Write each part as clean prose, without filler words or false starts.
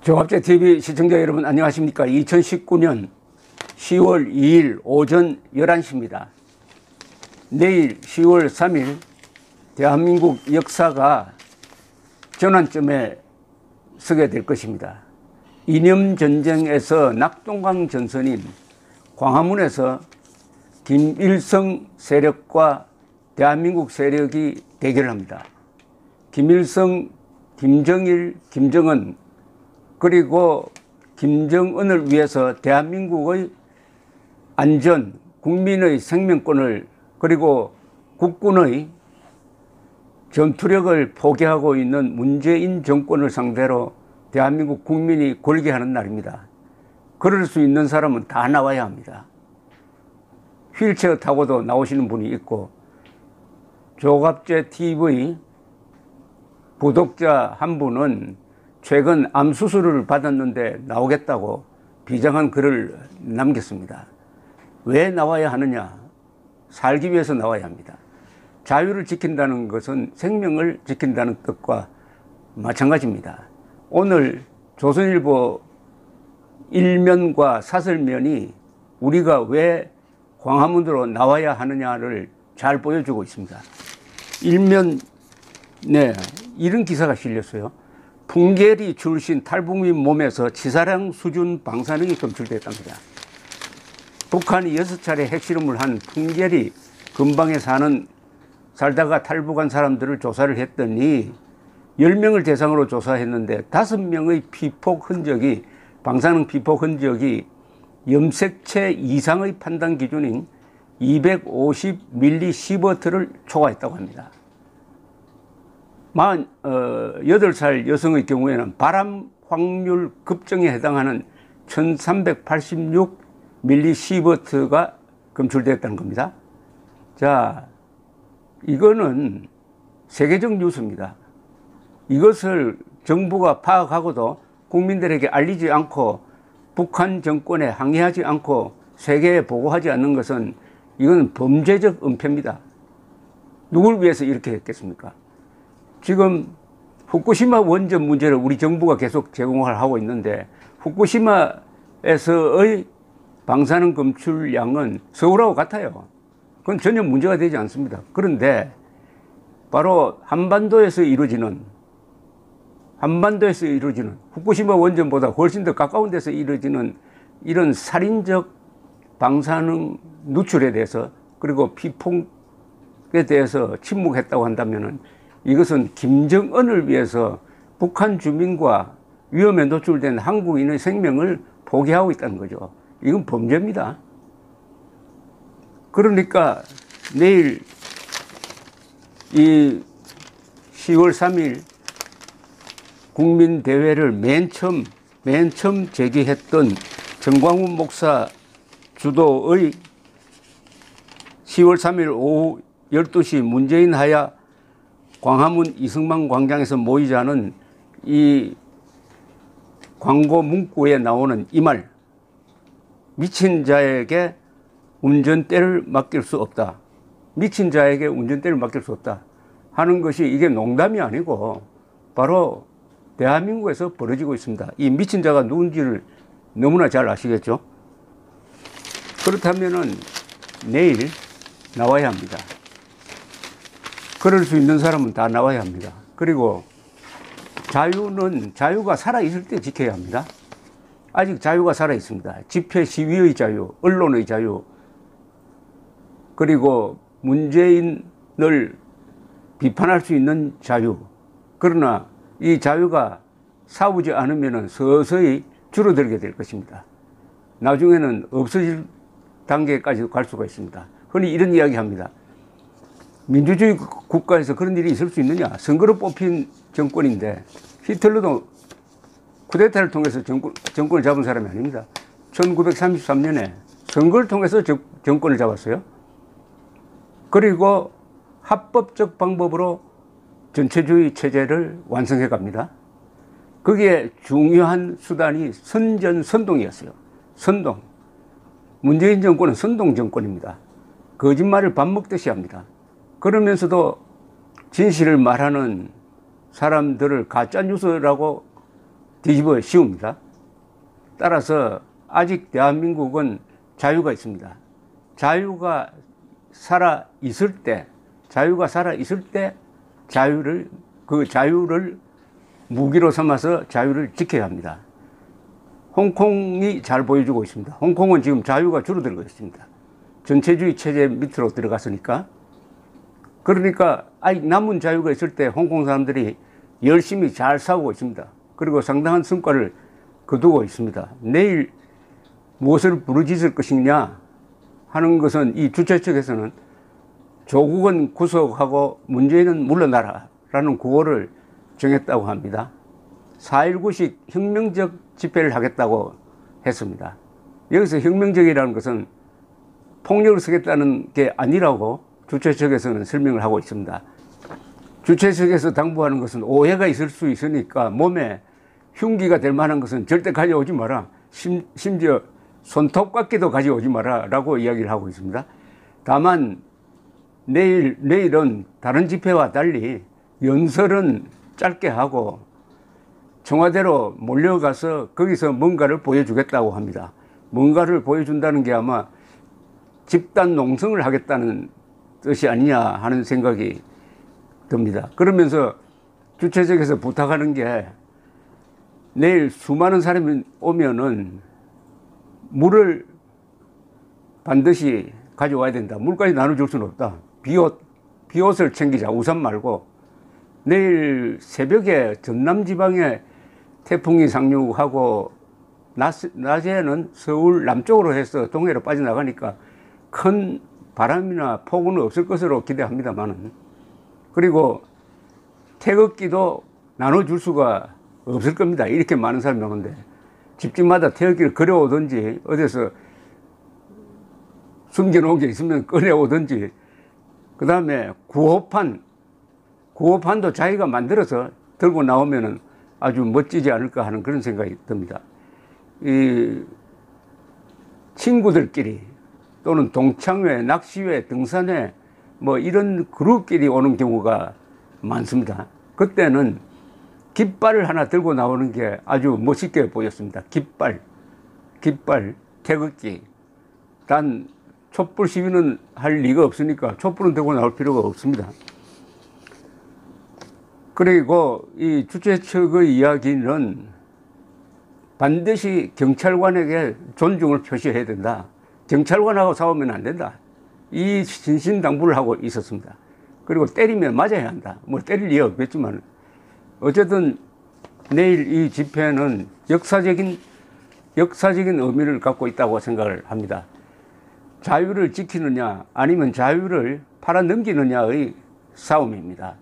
종합제TV 시청자 여러분 안녕하십니까. 2019년 10월 2일 오전 11시입니다. 내일 10월 3일 대한민국 역사가 전환점에 서게 될 것입니다. 이념전쟁에서 낙동강 전선인 광화문에서 김일성 세력과 대한민국 세력이 대결합니다. 김일성, 김정일, 김정은 그리고 김정은을 위해서 대한민국의 안전, 국민의 생명권을 그리고 국군의 전투력을 포기하고 있는 문재인 정권을 상대로 대한민국 국민이 골기하는 날입니다. 그럴 수 있는 사람은 다 나와야 합니다. 휠체어 타고도 나오시는 분이 있고 종합제TV 구독자 한 분은 최근 암 수술을 받았는데 나오겠다고 비장한 글을 남겼습니다. 왜 나와야 하느냐? 살기 위해서 나와야 합니다. 자유를 지킨다는 것은 생명을 지킨다는 뜻과 마찬가지입니다. 오늘 조선일보 일면과 사설면이 우리가 왜 광화문으로 나와야 하느냐를 잘 보여주고 있습니다. 일면에 이런 기사가 실렸어요. 풍계리 출신 탈북민 몸에서 치사량 수준 방사능이 검출됐답니다. 북한이 6차례 핵실험을 한 풍계리 근방에 살다가 탈북한 사람들을 조사를 했더니 10명을 대상으로 조사했는데 5명의 피폭 흔적이, 방사능 피폭 흔적이 염색체 이상의 판단 기준인 250mSv를 초과했다고 합니다. 48살 여성의 경우에는 발암 확률 급증에 해당하는 1386mSv가 검출됐다는 겁니다. 자, 이거는 세계적 뉴스입니다. 이것을 정부가 파악하고도 국민들에게 알리지 않고 북한 정권에 항의하지 않고 세계에 보고하지 않는 것은 이건 범죄적 은폐입니다. 누굴 위해서 이렇게 했겠습니까? 지금 후쿠시마 원전 문제를 우리 정부가 계속 제공을 하고 있는데 후쿠시마에서의 방사능 검출량은 서울하고 같아요. 그건 전혀 문제가 되지 않습니다. 그런데 바로 한반도에서 이루어지는 후쿠시마 원전보다 훨씬 더 가까운 데서 이루어지는 이런 살인적 방사능 누출에 대해서 그리고 피폭에 대해서 침묵했다고 한다면은 이것은 김정은을 위해서 북한 주민과 위험에 노출된 한국인의 생명을 포기하고 있다는 거죠. 이건 범죄입니다. 그러니까 내일 이 10월 3일 국민대회를 맨 처음 제기했던 정광훈 목사 주도의 10월 3일 오후 12시 문재인 하야 광화문 이승만 광장에서 모이자는 이 광고 문구에 나오는 이 말, 미친 자에게 운전대를 맡길 수 없다. 미친 자에게 운전대를 맡길 수 없다 하는 것이 이게 농담이 아니고 바로 대한민국에서 벌어지고 있습니다. 이 미친 자가 누군지를 너무나 잘 아시겠죠? 그렇다면은 내일 나와야 합니다. 그럴 수 있는 사람은 다 나와야 합니다. 그리고 자유가 살아있을 때 지켜야 합니다. 아직 자유가 살아있습니다. 집회 시위의 자유, 언론의 자유, 그리고 문재인을 비판할 수 있는 자유. 그러나 이 자유가 싸우지 않으면 서서히 줄어들게 될 것입니다. 나중에는 없어질 단계까지도 갈 수가 있습니다. 흔히 이런 이야기 합니다. 민주주의 국가에서 그런 일이 있을 수 있느냐? 선거로 뽑힌 정권인데 히틀러도 쿠데타를 통해서 정권을 잡은 사람이 아닙니다. 1933년에 선거를 통해서 정권을 잡았어요. 그리고 합법적 방법으로 전체주의 체제를 완성해 갑니다. 거기에 중요한 수단이 선동이었어요. 선동. 문재인 정권은 선동 정권입니다. 거짓말을 밥 먹듯이 합니다. 그러면서도 진실을 말하는 사람들을 가짜뉴스라고 뒤집어 씌웁니다. 따라서 아직 대한민국은 자유가 있습니다. 자유가 살아 있을 때 그 자유를 무기로 삼아서 자유를 지켜야 합니다. 홍콩이 잘 보여주고 있습니다. 홍콩은 지금 자유가 줄어들고 있습니다. 전체주의 체제 밑으로 들어갔으니까. 그러니까 아직 남은 자유가 있을 때 홍콩 사람들이 열심히 잘 싸우고 있습니다. 그리고 상당한 성과를 거두고 있습니다. 내일 무엇을 부르짖을 것이냐 하는 것은 이 주최 측에서는 조국은 구속하고 문재인은 물러나라 라는 구호를 정했다고 합니다. 4.19식 혁명적 집회를 하겠다고 했습니다. 여기서 혁명적이라는 것은 폭력을 쓰겠다는 게 아니라고 주최 측에서는 설명을 하고 있습니다. 주최 측에서 당부하는 것은 오해가 있을 수 있으니까 몸에 흉기가 될 만한 것은 절대 가져오지 마라. 심지어 손톱깎이도 가져오지 마라 라고 이야기를 하고 있습니다. 다만 내일은 다른 집회와 달리 연설은 짧게 하고 청와대로 몰려가서 거기서 뭔가를 보여주겠다고 합니다. 뭔가를 보여준다는 게 아마 집단 농성을 하겠다는 뜻이 아니냐 하는 생각이 듭니다. 그러면서 주최 측에서 부탁하는 게 내일 수많은 사람이 오면은 물을 반드시 가져와야 된다. 물까지 나눠줄 수는 없다. 비옷을 챙기자. 우산 말고. 내일 새벽에 전남 지방에 태풍이 상륙하고 낮에는 서울 남쪽으로 해서 동해로 빠져나가니까 큰 바람이나 폭우는 없을 것으로 기대합니다만은, 그리고 태극기도 나눠줄 수가 없을 겁니다. 이렇게 많은 사람이 오는데 집집마다 태극기를 그려오든지 어디서 숨겨놓은 게 있으면 꺼내오든지, 그 다음에 구호판도 자기가 만들어서 들고 나오면은 아주 멋지지 않을까 하는 그런 생각이 듭니다. 이 친구들끼리 또는 동창회, 낚시회, 등산회 뭐 이런 그룹끼리 오는 경우가 많습니다. 그때는 깃발을 하나 들고 나오는 게 아주 멋있게 보였습니다. 깃발, 태극기. 단 촛불 시위는 할 리가 없으니까 촛불은 들고 나올 필요가 없습니다. 그리고 이 주최 측의 이야기는 반드시 경찰관에게 존중을 표시해야 된다. 경찰관하고 싸우면 안 된다. 이 신신당부를 하고 있었습니다. 그리고 때리면 맞아야 한다. 뭐 때릴 이유 없겠지만 어쨌든 내일 이 집회는 역사적인 의미를 갖고 있다고 생각을 합니다. 자유를 지키느냐 아니면 자유를 팔아넘기느냐의 싸움입니다.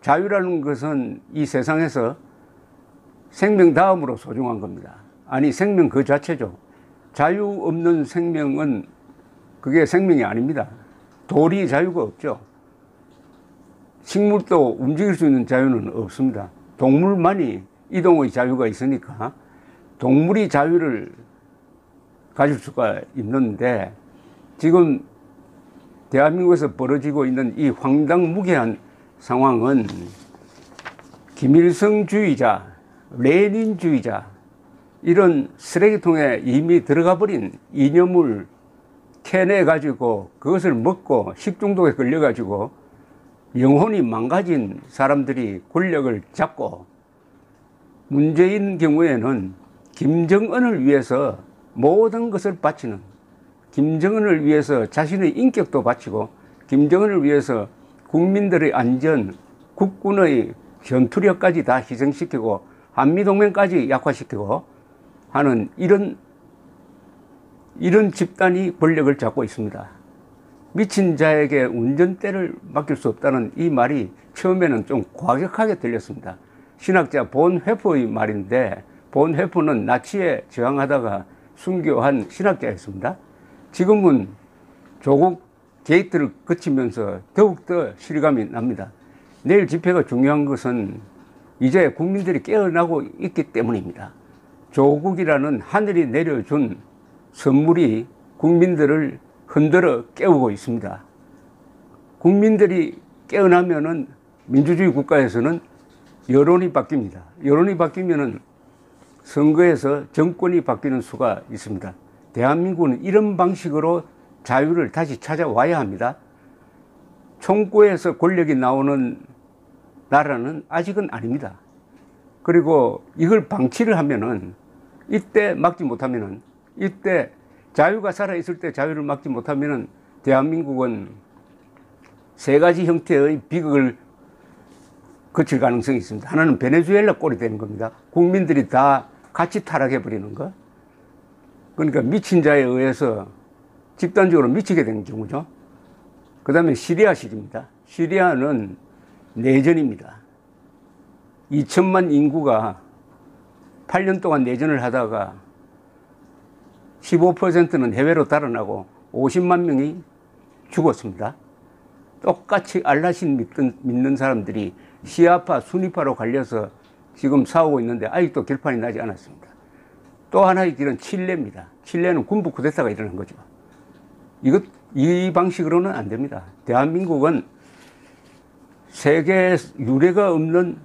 자유라는 것은 이 세상에서 생명 다음으로 소중한 겁니다. 아니, 생명 그 자체죠. 자유 없는 생명은 그게 생명이 아닙니다. 돌이 자유가 없죠. 식물도 움직일 수 있는 자유는 없습니다. 동물만이 이동의 자유가 있으니까 동물이 자유를 가질 수가 있는데, 지금 대한민국에서 벌어지고 있는 이 황당무계한 상황은 김일성주의자, 레닌주의자 이런 쓰레기통에 이미 들어가 버린 이념을 캐내 가지고 그것을 먹고 식중독에 걸려 가지고 영혼이 망가진 사람들이 권력을 잡고, 문재인 경우에는 김정은을 위해서 모든 것을 바치는, 김정은을 위해서 자신의 인격도 바치고, 김정은을 위해서 국민들의 안전, 국군의 전투력까지 다 희생시키고 한미동맹까지 약화시키고 하는 이런 집단이 권력을 잡고 있습니다. 미친 자에게 운전대를 맡길 수 없다는 이 말이 처음에는 좀 과격하게 들렸습니다. 신학자 본 회포의 말인데, 본 회포는 나치에 저항하다가 순교한 신학자였습니다. 지금은 조국 게이트를 거치면서 더욱더 실감이 납니다. 내일 집회가 중요한 것은 이제 국민들이 깨어나고 있기 때문입니다. 조국이라는 하늘이 내려준 선물이 국민들을 흔들어 깨우고 있습니다. 국민들이 깨어나면은 민주주의 국가에서는 여론이 바뀝니다. 여론이 바뀌면은 선거에서 정권이 바뀌는 수가 있습니다. 대한민국은 이런 방식으로 자유를 다시 찾아와야 합니다. 총구에서 권력이 나오는 나라는 아직은 아닙니다. 그리고 이걸 방치를 하면은, 이때 막지 못하면은, 이때 자유가 살아있을 때 자유를 막지 못하면은 대한민국은 세 가지 형태의 비극을 거칠 가능성이 있습니다. 하나는 베네수엘라 꼴이 되는 겁니다. 국민들이 다 같이 타락해버리는 것. 그러니까 미친 자에 의해서 집단적으로 미치게 되는 경우죠. 그 다음에 시리아식입니다. 시리아는 내전입니다. 2천만 인구가 8년 동안 내전을 하다가 15%는 해외로 달아나고 50만 명이 죽었습니다. 똑같이 알라신 믿는 사람들이 시아파, 수니파로 갈려서 지금 싸우고 있는데 아직도 결판이 나지 않았습니다. 또 하나의 길은 칠레입니다. 칠레는 군부 쿠데타가 일어난 거죠. 이 방식으로는 안 됩니다. 대한민국은 세계 유례가 없는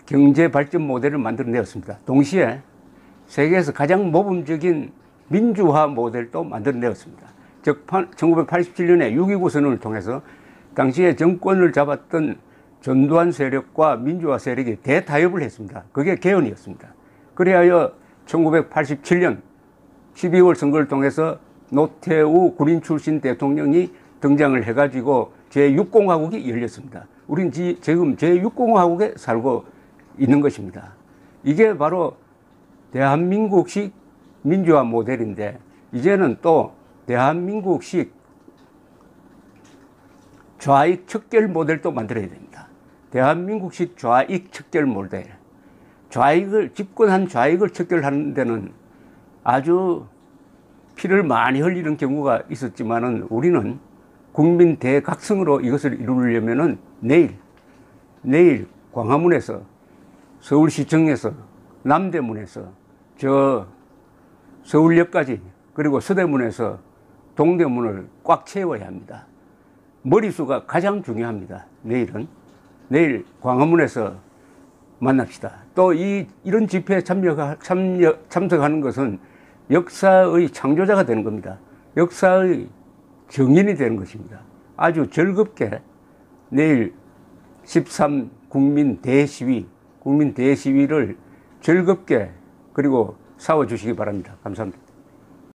경제 발전 모델을 만들어내었습니다. 동시에 세계에서 가장 모범적인 민주화 모델도 만들어내었습니다. 즉 1987년에 6.29 선언을 통해서 당시에 정권을 잡았던 전두환 세력과 민주화 세력이 대타협을 했습니다. 그게 개헌이었습니다. 그리하여 1987년 12월 선거를 통해서 노태우 군인 출신 대통령이 등장을 해가지고 제6공화국이 열렸습니다. 우린 지금 제6공화국에 살고 있는 것입니다. 이게 바로 대한민국식 민주화 모델인데, 이제는 또 대한민국식 좌익 척결 모델도 만들어야 됩니다. 대한민국식 좌익 척결 모델. 집권한 좌익을 척결하는 데는 아주 피를 많이 흘리는 경우가 있었지만은, 우리는 국민 대각성으로 이것을 이루려면은 내일 광화문에서, 서울시청에서, 남대문에서, 서울역까지, 그리고 서대문에서 동대문을 꽉 채워야 합니다. 머릿수가 가장 중요합니다. 내일 광화문에서 만납시다. 또 이런 집회에 참석하는 것은 역사의 창조자가 되는 겁니다. 역사의 정인이 되는 것입니다. 아주 즐겁게 내일 13 국민 대시위를 즐겁게 그리고 싸워주시기 바랍니다. 감사합니다.